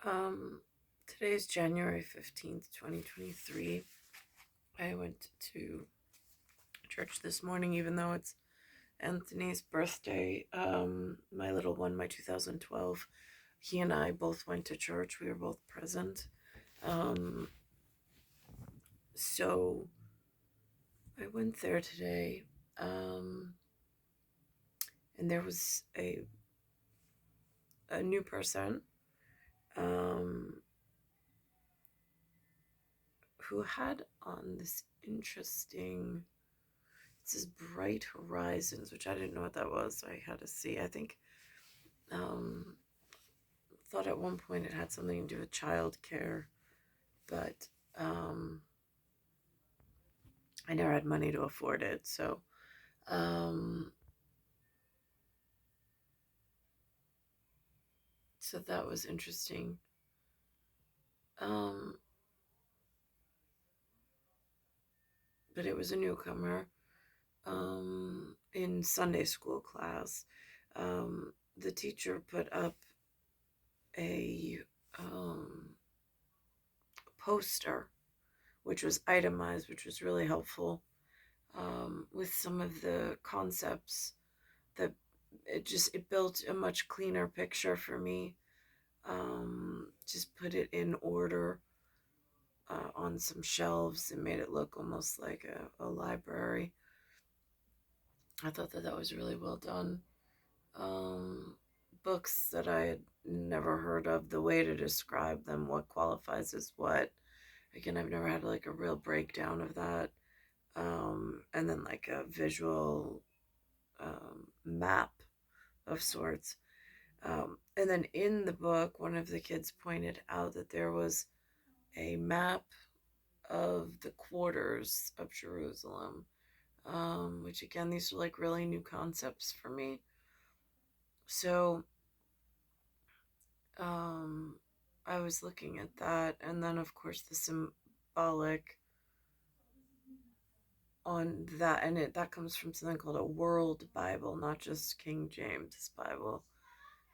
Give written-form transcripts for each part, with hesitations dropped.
Um, Today is January 15th, 2023. I went to church this morning, even though it's Anthony's birthday. My little one, my 2012, he and I both went to church. We were both present. Um, so I went there today, um, and there was a new person um, who had on this interesting. It says Bright Horizons, which I didn't know what that was, so I had to see. I think um thought at one point it had something to do with childcare, but um I never had money to afford it, um so that was interesting. Um but it was a newcomer in Sunday school class. The teacher put up a um poster which was itemized, which was really helpful, with some of the concepts that it built a much cleaner picture for me. Just put it in order on some shelves and made it look almost like a library. I thought that was really well done. um, Books that I had never heard of, the way to describe them, what qualifies as what. Again, I've never had like a real breakdown of that. And then like a visual map of sorts. And then in the book, one of the kids pointed out that there was a map of the quarters of Jerusalem, which again, these are like really new concepts for me. So um, I was looking at that, and then of course the symbolic on that, and that comes from something called a World Bible, not just King James Bible.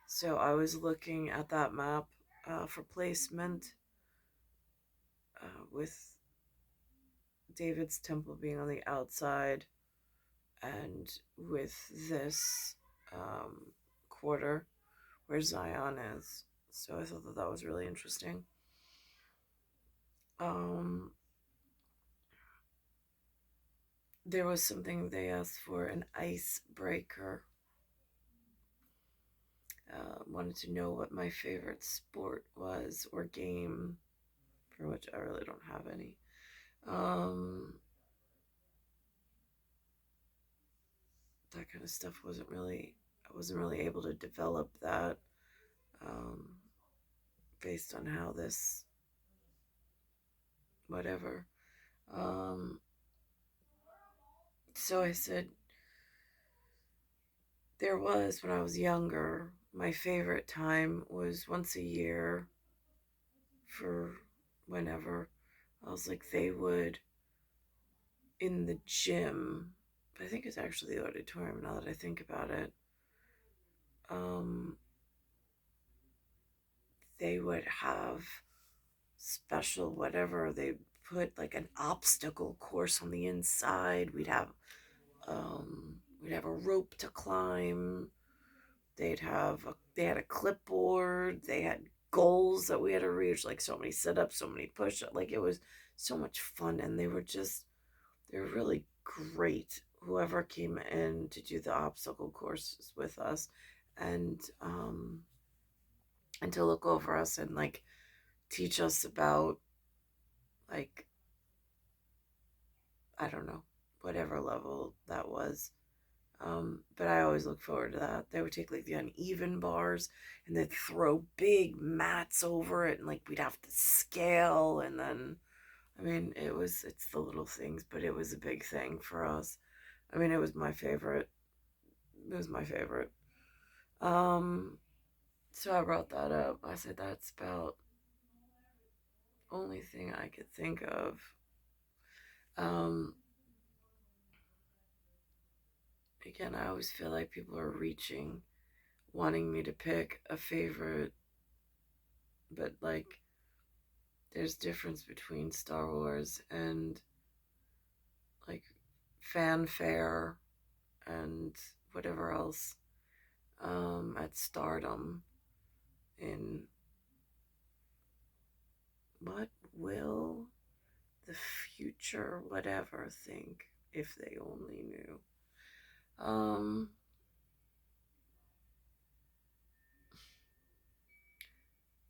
So I was looking at that map for placement, with David's temple being on the outside, and with this quarter where Zion is. So I thought that was really interesting. Um, there was something they asked for, an icebreaker. Wanted to know what my favorite sport was or game, for which I really don't have any. Um, that kind of stuff I wasn't really able to develop that, um, based on how this, whatever. Um, so I said, there was, when I was younger, my favorite time was once a year for whenever. I was like, they would, in the gym, I think it's actually the auditorium now that I think about it. Um, they would have special whatever. They put like an obstacle course on the inside. We'd have a rope to climb. They had a clipboard. They had goals that we had to reach, like so many sit-ups, so many push-ups. Like it was so much fun, and they were really great. Whoever came in to do the obstacle courses with us, and and to look over us and like teach us about, like, I don't know, whatever level that was. But I always look forward to that. They would take like the uneven bars and they'd throw big mats over it, and like we'd have to scale. And then, I mean, it's the little things, but it was a big thing for us. I mean, it was my favorite. It was my favorite. Um, so I brought that up. I said that's about only thing I could think of. Um, Again, I always feel like people are reaching, wanting me to pick a favorite but like there's difference between Star Wars and like fanfare and whatever else at Stardom in what will the future whatever think if they only knew. Um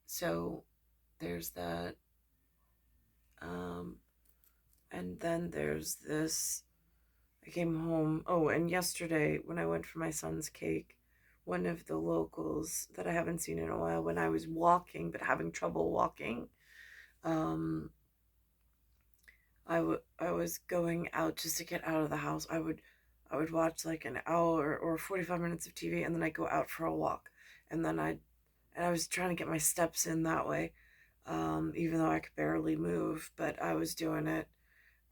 so there's that. Um and then there's this. I came home. Oh, and yesterday when I went for my son's cake, one of the locals that I haven't seen in a while, when I was walking but having trouble walking, um, I was going out just to get out of the house. I would watch like an hour or 45 minutes of TV, and then I'd go out for a walk, and then I was trying to get my steps in that way, even though I could barely move, but I was doing it.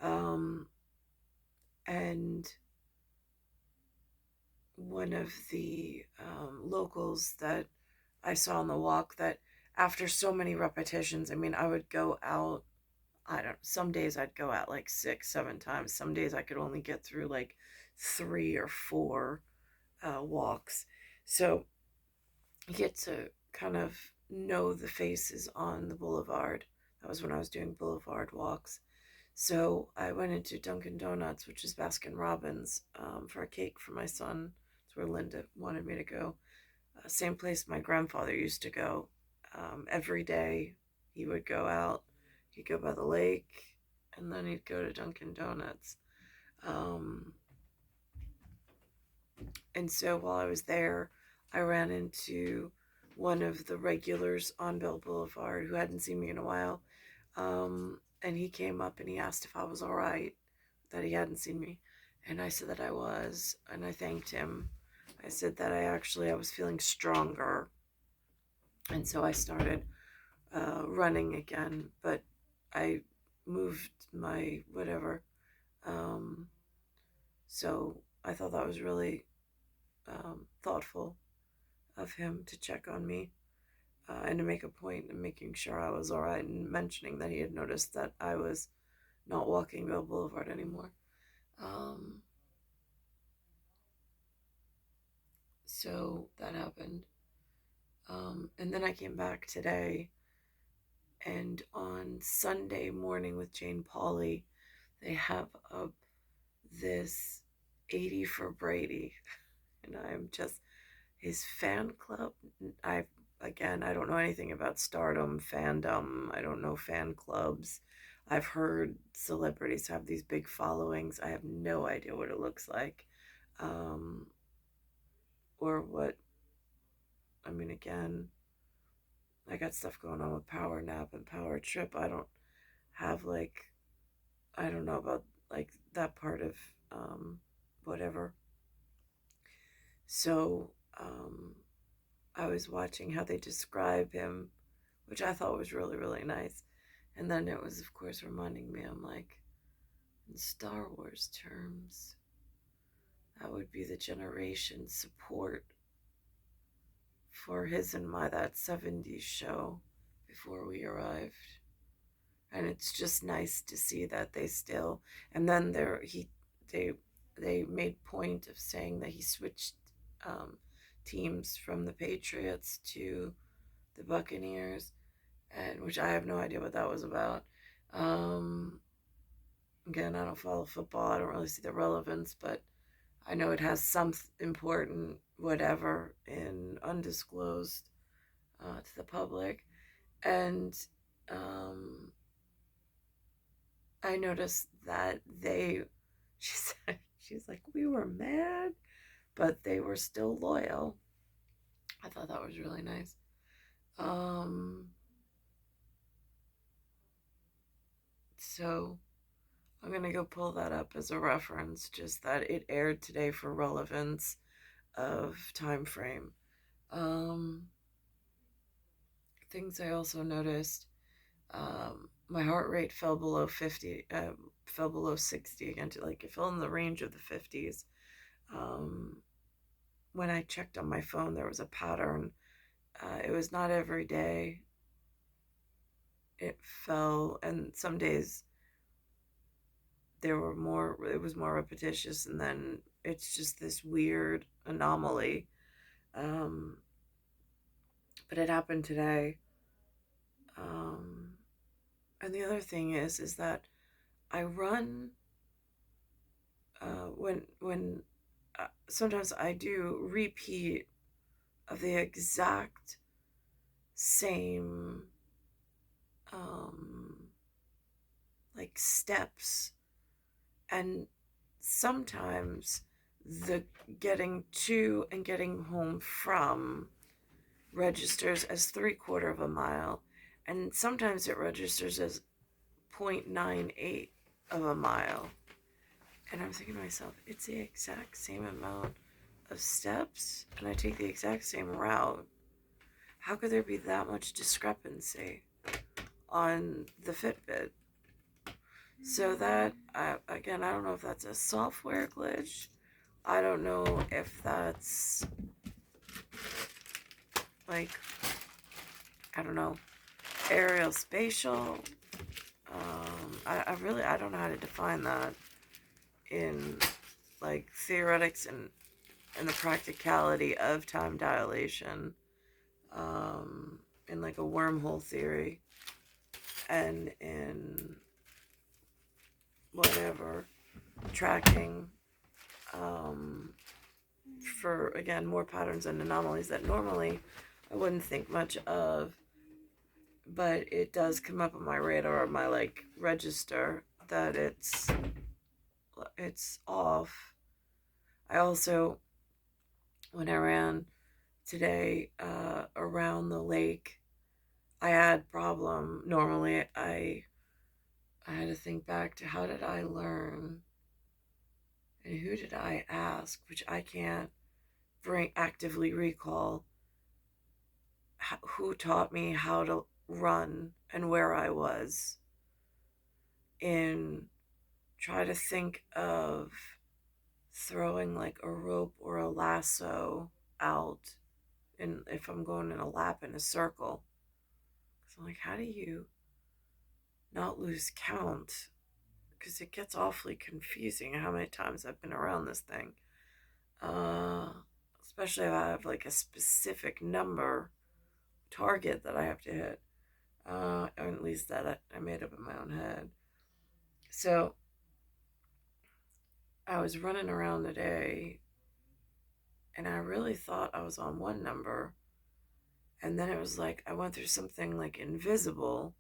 Um, and one of the locals that I saw on the walk, that after so many repetitions, I mean, I would go out, I don't, some days I'd go out like six, seven times. Some days I could only get through like three or four walks. So you get to kind of know the faces on the boulevard. That was when I was doing boulevard walks. So I went into Dunkin' Donuts, which is Baskin Robbins, for a cake for my son. That's where Linda wanted me to go. Same place my grandfather used to go. Every day he would go out. He'd go by the lake, and then he'd go to Dunkin' Donuts. Um, and so while I was there, I ran into one of the regulars on Bell Boulevard who hadn't seen me in a while. And he came up and he asked if I was all right, that he hadn't seen me. And I said that I was, and I thanked him. I said that I was feeling stronger. And so I started running again, but I moved my whatever. Um, so I thought that was really thoughtful of him to check on me, and to make a point of making sure I was all right, and mentioning that he had noticed that I was not walking Bell Boulevard anymore. Um, so that happened. And then I came back today, and on Sunday morning with Jane Pauley, they have up this 80 for Brady. And I'm just his fan club. I Again, I don't know anything about stardom, fandom. I don't know fan clubs. I've heard celebrities have these big followings. I have no idea what it looks like, um, or what. I mean, again, I got stuff going on with Power Nap and Power Trip. I don't have like, I don't know about like that part of whatever. So I was watching how they describe him, which I thought was really, really nice. And then it was, of course, reminding me, I'm like, in Star Wars terms, that would be the generation support for his and my that 70s show before we arrived. And it's just nice to see that they still, and then they they made point of saying that he switched um, teams from the Patriots to the Buccaneers, and which I have no idea what that was about. Um, Again, I don't follow football. I don't really see the relevance, but I know it has some important whatever in undisclosed to the public. And um, I noticed that she said, she's like, we were mad, but they were still loyal. I thought that was really nice. Um, so I'm going to go pull that up as a reference, just that it aired today for relevance of time frame. Um, Things I also noticed, my heart rate fell below 50, fell below 60 again, to like it fell in the range of the 50s. Um, when I checked on my phone, there was a pattern. It was not every day. it fell, and some days it was more repetitious, and then it's just this weird anomaly. Um, but it happened today. Um, and the other thing is that I run when sometimes I do repeat of the exact same um, like steps, and sometimes the getting to and getting home from registers as 3/4 of a mile, and sometimes it registers as 0.98 of a mile. And I'm thinking to myself, it's the exact same amount of steps, and I take the exact same route. How could there be that much discrepancy on the Fitbit? So that, again, I don't know if that's a software glitch. I don't know if that's like, I don't know, aerial spatial. I don't know how to define that in like theoretics and the practicality of time dilation, in like a wormhole theory, and in whatever tracking, um, for again more patterns and anomalies that normally I wouldn't think much of, but it does come up on my radar or my like register that it's off. I also, when I ran today around the lake, I had problem. Normally, I had to think back to how did I learn and who did I ask, which I can't bring actively recall who taught me how to run and where I was in try to think of throwing like a rope or a lasso out, and if I'm going in a lap in a circle. So I'm like, how do you not lose count? Because it gets awfully confusing how many times I've been around this thing. Uh, Especially if I have like a specific number target that I have to hit. Or at least that I made up in my own head. So I was running around today, and I really thought I was on one number, and then it was like I went through something like invisible,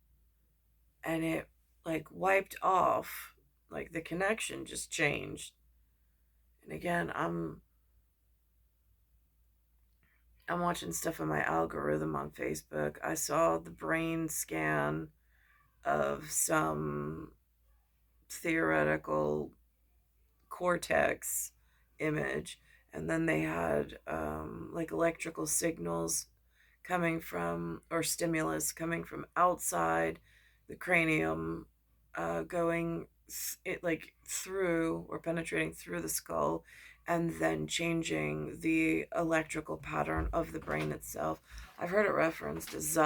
and it like wiped off, like the connection just changed. And again, I'm watching stuff on my algorithm on Facebook. I saw the brain scan of some theoretical cortex image, and then they had like electrical signals coming from, or stimulus coming from outside the cranium, going it like through or penetrating through the skull, and then changing the electrical pattern of the brain itself. I've heard it referenced as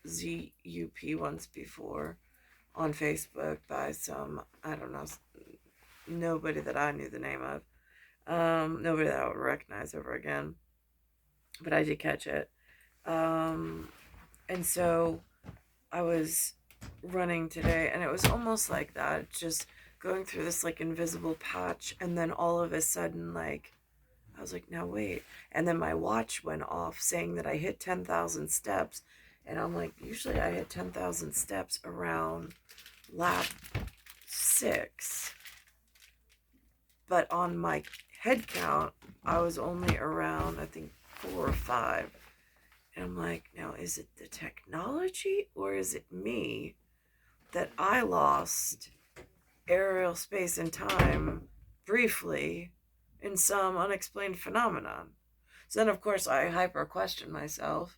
ZUP once before on Facebook by some, I don't know, nobody that I knew the name of, nobody that I would recognize ever again, but I did catch it. Um, and so I was running today, and it was almost like that, just going through this like invisible patch, and then all of a sudden, like, I was like, now wait. And then my watch went off saying that I hit 10,000 steps. And I'm like, usually I hit 10,000 steps around lap 6. But on my head count, I was only around, I think, 4 or 5. And I'm like, now is it the technology or is it me that I lost aerial space and time briefly in some unexplained phenomenon? So then, of course, I hyper question myself,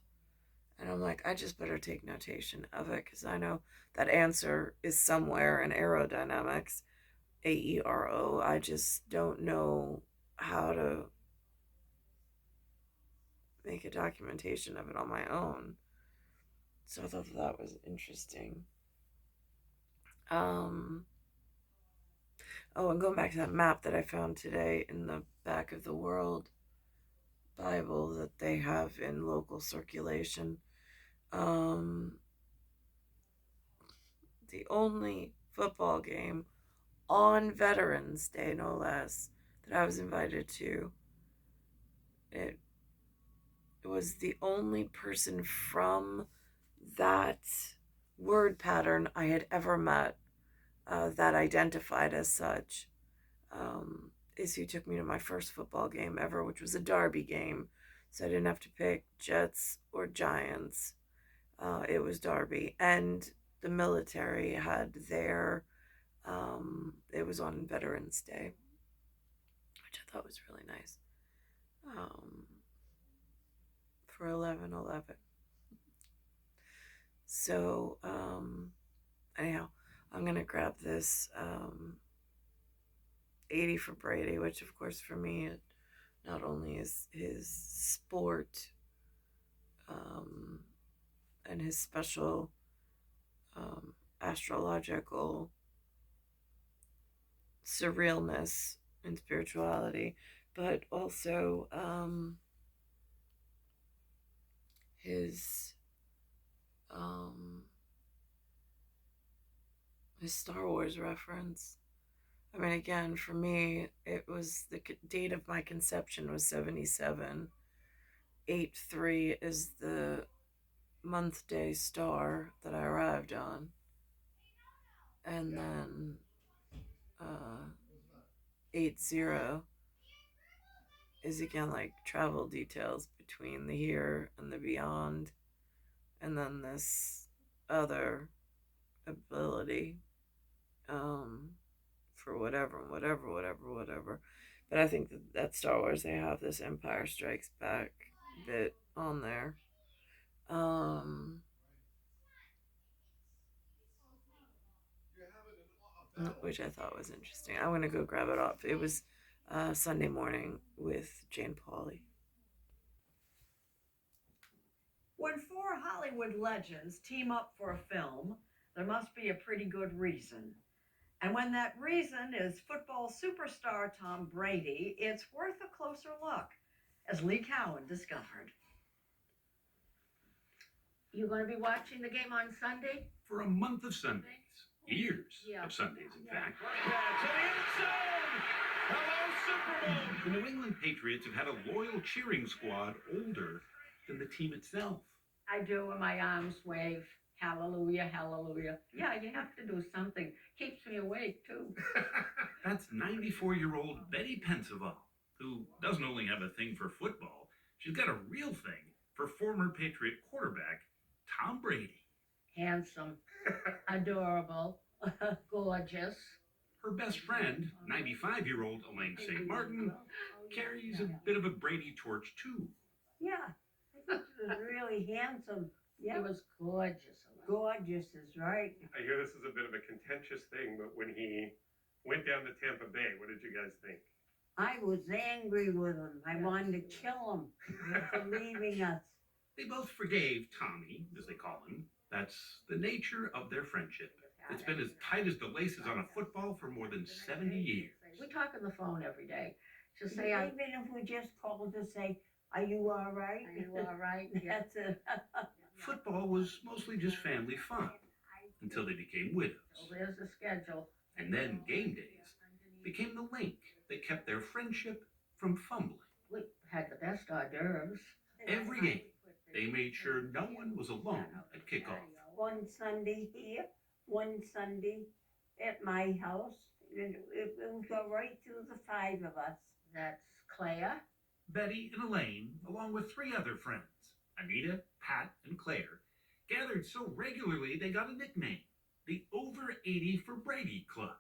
and I'm like, I just better take notation of it because I know that answer is somewhere in aerodynamics, AERO. I just don't know how to make a documentation of it on my own. So I thought that was interesting. Um, oh, and going back to that map that I found today in the back of the World Bible that they have in local circulation. Um, the only football game on Veterans Day, no less, that I was invited to. It, it was the only person from that word pattern I had ever met that identified as such. Is who took me to my first football game ever, which was a derby game. So I didn't have to pick Jets or Giants. It was Derby. And the military had their, it was on Veterans Day, which I thought was really nice, um, for 11/11. So, anyhow, I'm going to grab this 80 for Brady, which, of course, for me, it not only is his sport um, and his special astrological surrealness and spirituality, but also his um, his Star Wars reference. I mean, again, for me, it was the date of my conception was 77. 8/3 is the month day star that I arrived on, and then 80 is again like travel details between the here and the beyond, and then this other ability, um, for whatever. But I think that Star Wars, they have this Empire Strikes Back bit on there, um, which I thought was interesting. I'm gonna go grab it off. It was Sunday morning with Jane Pauley. When four Hollywood legends team up for a film, there must be a pretty good reason. And when that reason is football superstar Tom Brady, it's worth a closer look, as Lee Cowan discovered. You going to be watching the game on Sunday? For a month of Sundays, years of Sundays, in fact. The New England Patriots have had a loyal cheering squad older than the team itself. I do when my arms wave. Hallelujah, hallelujah. Yeah, you have to do something. Keeps me awake, too. That's 94-year-old Betty Pensaval, who doesn't only have a thing for football, she's got a real thing for former Patriot quarterback Tom Brady. Handsome, adorable, gorgeous. Her best friend, 95-year-old Elaine St. Martin, carries a bit of a Brady torch, too. Yeah, I think he was really handsome. Yeah. He was gorgeous. Gorgeous is right. I hear this is a bit of a contentious thing, but when he went down to Tampa Bay, what did you guys think? I was angry with him. I wanted to kill him for leaving us. They both forgave Tommy, as they call him. That's the nature of their friendship. It's been as tight as the laces on a football for more than 70 years. We talk on the phone every day. Just say, even if we just call to say, are you all right? Are you all right? That's it. Football was mostly just family fun until they became widows. So there's the schedule. And then game days became the link that kept their friendship from fumbling. We had the best hors d'oeuvres. Every game, they made sure no one was alone at kickoff. One Sunday here, one Sunday at my house. It would go right through the five of us. That's Claire, Betty and Elaine, along with three other friends, Anita, Pat, and Claire, gathered so regularly they got a nickname, the Over 80 for Brady Club.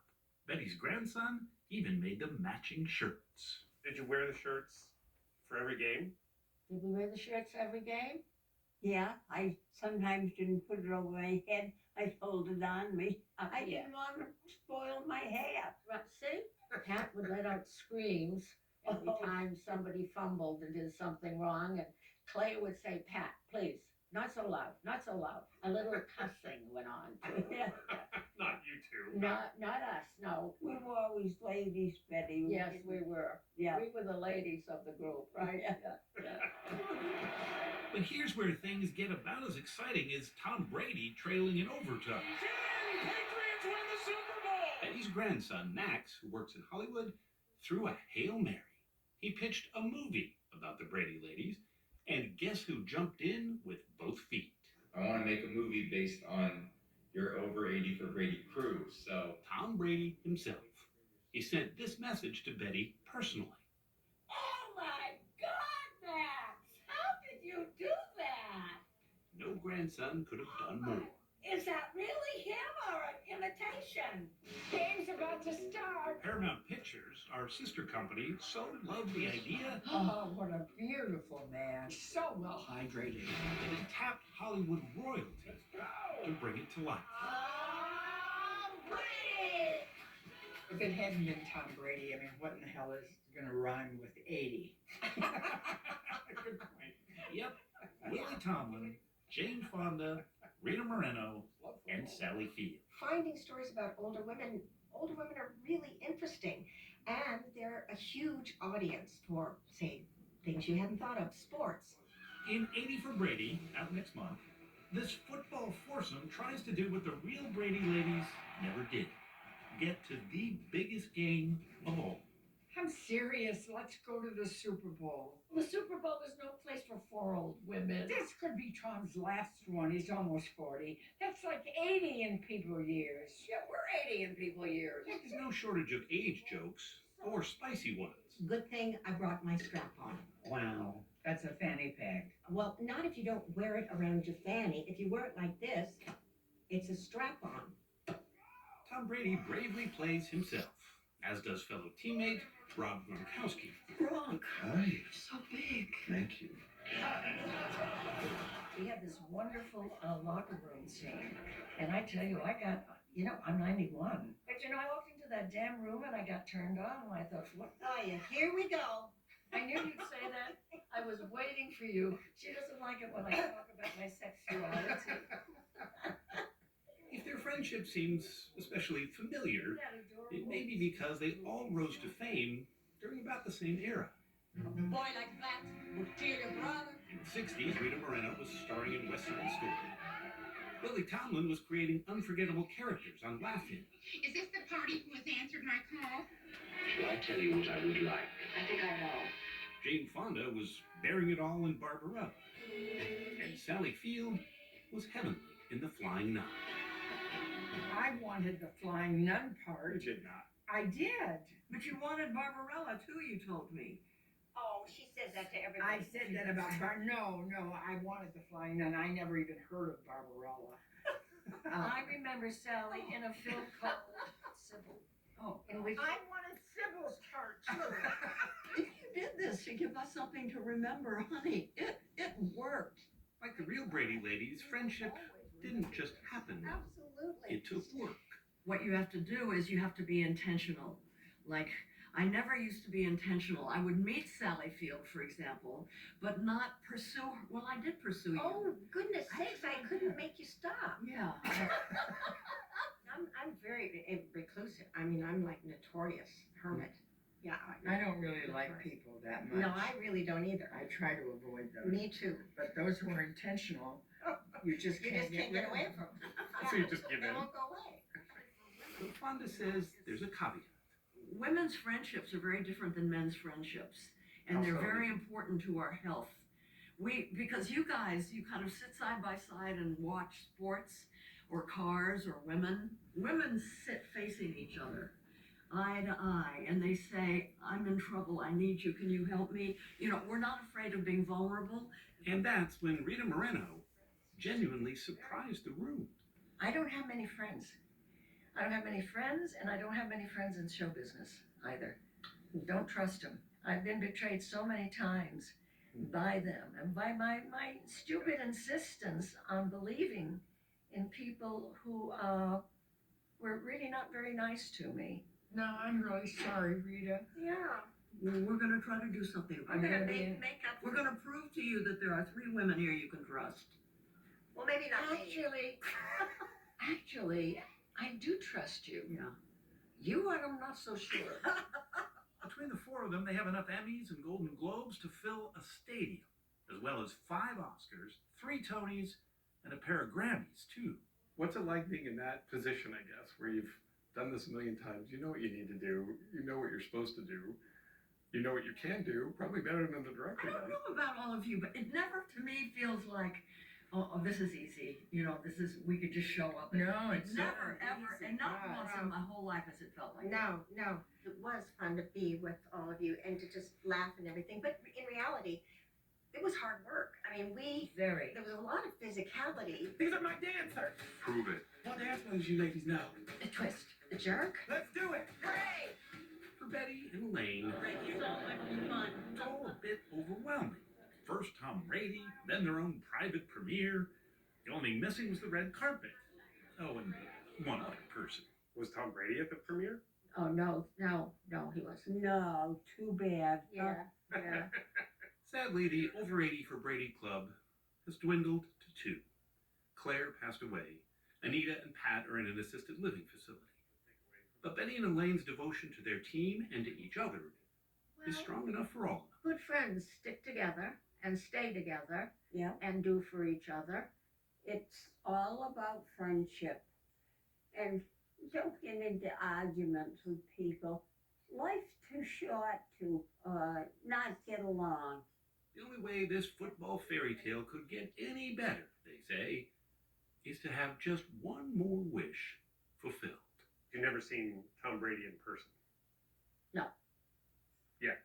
Betty's grandson even made them matching shirts. Did you wear the shirts for every game? Did we wear the shirts every game? Yeah, I sometimes didn't put it over my head. I hold it on me. I didn't want to spoil my hair. Right, see? Pat would let out screams every time somebody fumbled and did something wrong. And Clay would say, Pat, please, not so loud, not so loud. A little cussing went on, too. Yeah. Not you two. Not us, no. We were always ladies, Betty. Yes, we were. Yeah. We were the ladies of the group, right? Yeah. But here's where things get about as exciting as Tom Brady trailing in overtime. Patriots win the Super Bowl! Betty's grandson, Max, who works in Hollywood, threw a Hail Mary. He pitched a movie about the Brady ladies, and guess who jumped in with both feet? I want to make a movie based on your over 80 for Brady crew. So Tom Brady himself. He sent this message to Betty personally. Oh my God, Max! How did you do that? No grandson could have done more. Is that really him or an imitation? Game's about to start. Paramount Pictures, our sister company, so loved the idea Oh, what a beautiful man. So well hydrated. that it tapped Hollywood royalty to bring it to life. Brady! If it hadn't been Tom Brady, I mean, what in the hell is going to rhyme with 80? Good point. Yep, Willie Tomlin, Jane Fonda, Rita Moreno, and Sally Field. Finding stories about older women are really interesting, and they're a huge audience for, say, things you hadn't thought of, sports. In 80 for Brady, out next month, this football foursome tries to do what the real Brady ladies never did. Get to the biggest game of all. I'm serious. Let's go to the Super Bowl. The Super Bowl is no place for 4 old women. This could be Tom's last one. He's almost 40. That's like 80 in people years. Yeah, we're 80 in people years. There's no shortage of age jokes, or spicy ones. Good thing I brought my strap on. Wow. That's a fanny pack. Well, not if you don't wear it around your fanny. If you wear it like this, it's a strap on. Tom Brady bravely plays himself, as does fellow teammate Rob Gronkowski. Gronk, Hi, so big. thank you. We had this wonderful locker room scene. And I tell you, I'm 91. But I walked into that damn room and I got turned on and I thought, what? Oh, yeah, here we go. I knew you'd say that. I was waiting for you. She doesn't like it when I talk about my sexuality. If their friendship seems especially familiar, it may be because they all rose to fame during about the same era. Boy like that would kill your brother. In the 60s, Rita Moreno was starring in West Side Story. Billy Tomlin was creating unforgettable characters on Laugh-In. Is this the party who has answered my call? Shall I tell you what I would like? I think I know. Jane Fonda was bearing it all in Barbarella. And Sally Field was heavenly in The Flying Nun. I wanted the flying nun part. You did not. I did. But you wanted Barbarella too, you told me. Oh, she said that to everybody. I said that about No, I wanted the flying nun. I never even heard of Barbarella. I remember Sally in a film called Sybil. Oh, In which I wanted Sybil's part too. if you did this to give us something to remember, honey, it worked. Like the real Brady ladies, friendship didn't just happen. Absolutely. It took work. What you have to do is you have to be intentional. Like, I never used to be intentional. I would meet Sally Field, for example, but not pursue her. Well, I did pursue you. Oh, goodness sakes, I couldn't make you stop. Yeah. I'm very reclusive. I mean, I'm like notorious hermit. Yeah. I don't really like people that much. No, I really don't either. I try to avoid those. Me too. But those who are intentional, you just You can't just can't rid get of away them. from them. So you just give They in. won't go away. But Fonda says there's a caveat. Women's friendships are very different than men's friendships, and they're How so? very important to our health. Because you guys, you kind of sit side by side and watch sports or cars or women. Women sit facing each other, eye to eye, and they say, I'm in trouble, I need you, can you help me? We're not afraid of being vulnerable. And that's when Rita Moreno genuinely surprised the room. I don't have many friends. I don't have many friends, and I don't have many friends in show business either. Don't trust them. I've been betrayed so many times by them and by my stupid insistence on believing in people who were really not very nice to me. No, I'm really sorry, Rita. Yeah. We're going to try to do something about We're gonna it. make up. We're going to prove to you that there are 3 women here you can trust. Well, maybe not me. Actually, I do trust you. Yeah. You, I'm not so sure. Between the four of them, they have enough Emmys and Golden Globes to fill a stadium, as well as 5 Oscars, 3 Tonys, and a pair of Grammys, too. What's it like being in that position, I guess, where you've done this a million times? You know what you need to do. You know what you're supposed to do. You know what you can do, probably better than the director I don't does. know about all of you, but it never to me feels like, oh, this is easy. You know, we could just show up. No, It's it's never, not ever, easy. and not No, once no. in my whole life has it felt like No, no, it was fun to be with all of you and to just laugh and everything. But in reality, it was hard work. I mean, Very. there was a lot of physicality. These are my dancers. Prove it. What dance moves you ladies know? A twist. A jerk. Let's do it. Hooray! For Betty and Elaine, It felt like fun. it's all a bit overwhelming. First Tom Brady, then their own private premiere. The only thing missing was the red carpet. Oh, and one other person. Was Tom Brady at the premiere? Oh, no, he wasn't. No, too bad. Yeah. Sadly, the over 80 for Brady Club has dwindled to 2. Claire passed away. Anita and Pat are in an assisted living facility. But Betty and Elaine's devotion to their team and to each other is strong enough for all of them. Good friends stick together and stay together. Yeah. And do for each other. It's all about friendship. And don't get into arguments with people. Life's too short to not get along. The only way this football fairy tale could get any better, they say, is to have just one more wish fulfilled. You've never seen Tom Brady in person.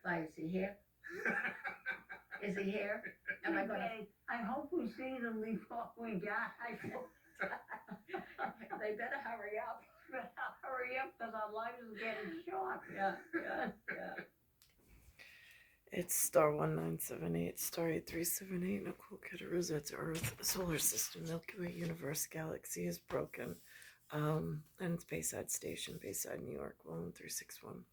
Why, is he here? Is he here? Am I gonna? I hope we see them before we die. They better hurry up. Hurry up, because our lives are getting short. Yeah. It's star 1978, star 8378, Nicole, Cattaruzza. It's Earth, solar system, Milky Way, universe, galaxy is broken. And it's Bayside Station, Bayside, New York, 11361.